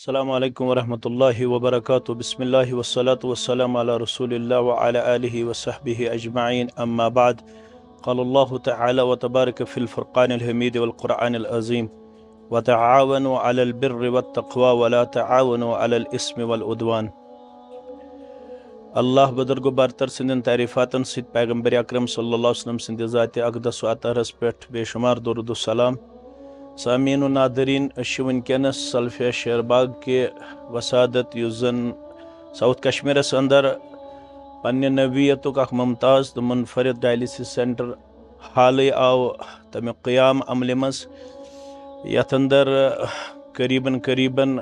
السلام عليكم ورحمة الله وبركاته. بسم الله والصلاة والسلام على رسول الله وعلى آله وصحبه أجمعين. أما بعد، قال الله تعالى وتبارك في الفرقان الحميد والقرآن العظيم: وتعاونوا على البر والتقوى ولا تعاونوا على الإثم والعدوان. اللہ بدرگ و برتر سندن تعریفاتن ست پیغمبر اکرم صلی اللہ علیہ وسلم سند ذات اقدس و اطہرس پہ بے شمار درود و سلام. سامعین و ناظرین، ونکس سلفیہ شیر باغ کے وسادت زن ساؤتھ کشمیرس اندر پنہ نوعیت اخ ممتاز تو منفرد ڈائلسس سینٹر حال آو تم قیام عمل مز یتھ اندر قریباً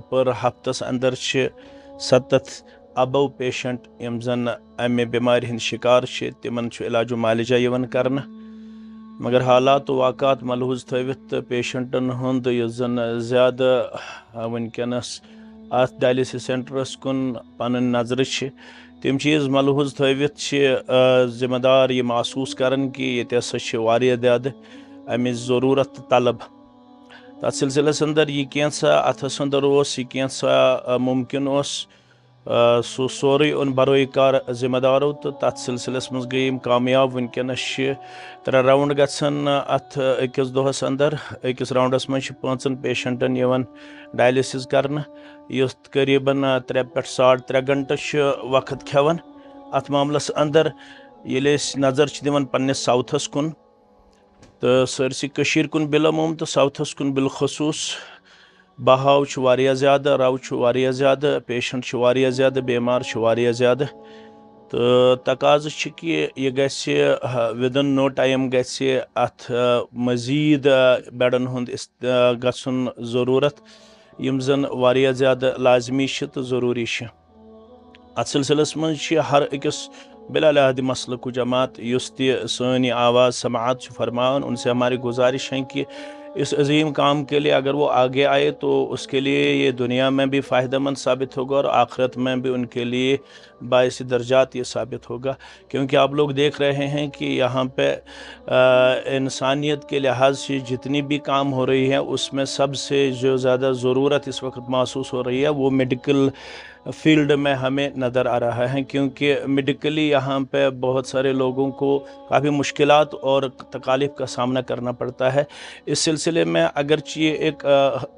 پر ہفتس اندر 7 ابو پیشنٹ یم زن امہ بیمار ہند شکار تمن علاج و معالجہ کرنا، مگر حالات و واقعات ملحوظ تھوت پیشنٹن ہند زن زیادہ ونکس ات ڈائلسس سینٹرس کن پن نظر تم چیز ملحوظ تھوت ذمہ دار یہ محسوس کران کہ یہ زیادہ امچ ضرورت طلب. تر سلسلس اندر یہ کینسا اتھس اندر یہ کینسا ممکن سو سوری ان بروئی کار ذمہ دارو تو تر سلسلس مز گئی کامیاب. ونکس 3 راؤنڈ گھن ات اکس دہس اندر. اکس راؤنڈس من 5 پیشنٹن ڈائلسس کرنا، اس قریباً 3 پہ 3.5 گھنٹہ وقت کھیون. ات معاملس اندر یل نظر دان پنس ساؤتھس کن تو سرسی کشیر کن بالعموم تو ساؤتھس کن بالخصوص بہاؤ واریاہ زیادہ، رو واریاہ زیادہ، پیشنٹ واریاہ زیادہ، بیمار واریاہ زیادہ. تو تقاضہ کہ یہ گھس ودن نو ٹائم گھس ات مزید بیڈن ہند گھن ضرورت یم زن واریاہ زیادہ لازمی تو ضروری. ات سلسلس من ہر اکس بلا لحاظ مسلک و جماعت اس سانی آواز سماعت فرمان، ان سے ہماری گزارش ہے کہ اس عظیم کام کے لیے اگر وہ آگے آئے تو اس کے لیے یہ دنیا میں بھی فائدہ مند ثابت ہوگا اور آخرت میں بھی ان کے لیے باعث درجات یہ ثابت ہوگا. کیونکہ آپ لوگ دیکھ رہے ہیں کہ یہاں پہ انسانیت کے لحاظ سے جتنی بھی کام ہو رہی ہے اس میں سب سے جو زیادہ ضرورت اس وقت محسوس ہو رہی ہے وہ میڈیکل فیلڈ میں ہمیں نظر آ رہا ہے. کیونکہ میڈیکلی یہاں پہ بہت سارے لوگوں کو کافی مشکلات اور تکالیف کا سامنا کرنا پڑتا ہے. اس سلسلے میں اگرچہ ایک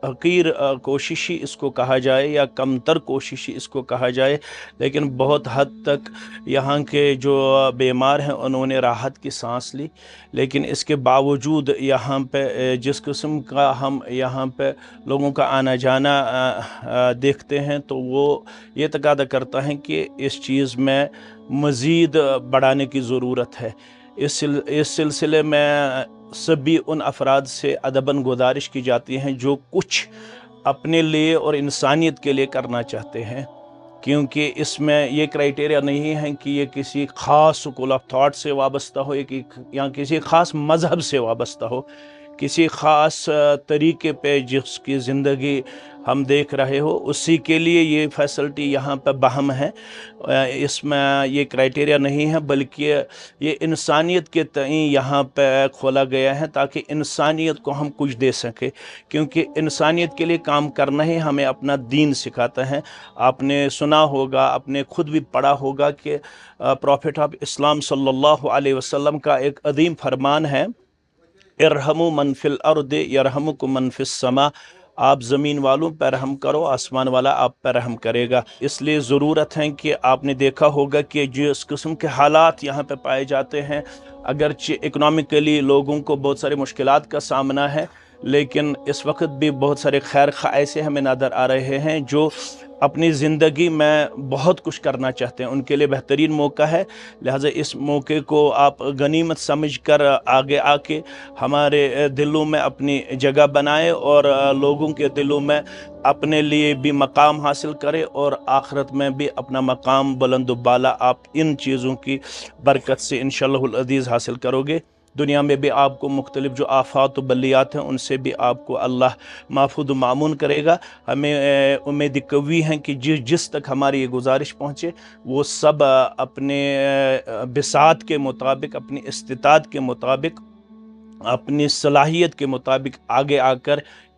حقیر کوشش ہی اس کو کہا جائے یا کم تر کوشش ہی اس کو کہا جائے، لیکن بہت حد تک یہاں کے جو بیمار ہیں انہوں نے راحت کی سانس لی. لیکن اس کے باوجود یہاں پہ جس قسم کا ہم یہاں پہ لوگوں کا آنا جانا دیکھتے ہیں تو وہ یہ تقاضا کرتا ہے کہ اس چیز میں مزید بڑھانے کی ضرورت ہے. اس سلسلے میں سبھی ان افراد سے ادباً گزارش کی جاتی ہیں جو کچھ اپنے لیے اور انسانیت کے لیے کرنا چاہتے ہیں. کیونکہ اس میں یہ کرائٹیریا نہیں ہے کہ یہ کسی خاص سکول آف تھاٹ سے وابستہ ہو یا کسی خاص مذہب سے وابستہ ہو، کسی خاص طریقے پہ جس کی زندگی ہم دیکھ رہے ہو اسی کے لیے یہ فیسلٹی یہاں پہ بہم ہے. اس میں یہ کرائٹیریا نہیں ہے بلکہ یہ انسانیت کے تئیں یہاں پہ کھولا گیا ہے تاکہ انسانیت کو ہم کچھ دے سکیں. کیونکہ انسانیت کے لیے کام کرنا ہی ہمیں اپنا دین سکھاتا ہے. آپ نے سنا ہوگا، آپ نے خود بھی پڑھا ہوگا کہ پروفیٹ آف اسلام صلی اللہ علیہ وسلم کا ایک عظیم فرمان ہے: ارحموا من فی الارض یرحمکم من فی السماء. آپ زمین والوں پہ رحم کرو، آسمان والا آپ پہ رحم کرے گا. اس لیے ضرورت ہے کہ آپ نے دیکھا ہوگا کہ جس قسم کے حالات یہاں پہ پائے جاتے ہیں، اگرچہ اکنامکلی لوگوں کو بہت سارے مشکلات کا سامنا ہے، لیکن اس وقت بھی بہت سارے خیر خواہ ایسے ہمیں نظر آ رہے ہیں جو اپنی زندگی میں بہت کچھ کرنا چاہتے ہیں. ان کے لیے بہترین موقع ہے، لہٰذا اس موقع کو آپ غنیمت سمجھ کر آگے آ کے ہمارے دلوں میں اپنی جگہ بنائے اور لوگوں کے دلوں میں اپنے لیے بھی مقام حاصل کرے اور آخرت میں بھی اپنا مقام بلند و بالا آپ ان چیزوں کی برکت سے انشاءاللہ العزیز حاصل کرو گے. دنیا میں بھی آپ کو مختلف جو آفات و بلیات ہیں ان سے بھی آپ کو اللہ محفوظ و مامون کرے گا. ہمیں امید قوی ہیں کہ جس تک ہماری یہ گزارش پہنچے وہ سب اپنے بساط کے مطابق، اپنی استطاعت کے مطابق، اپنی صلاحیت کے مطابق آگے آ کر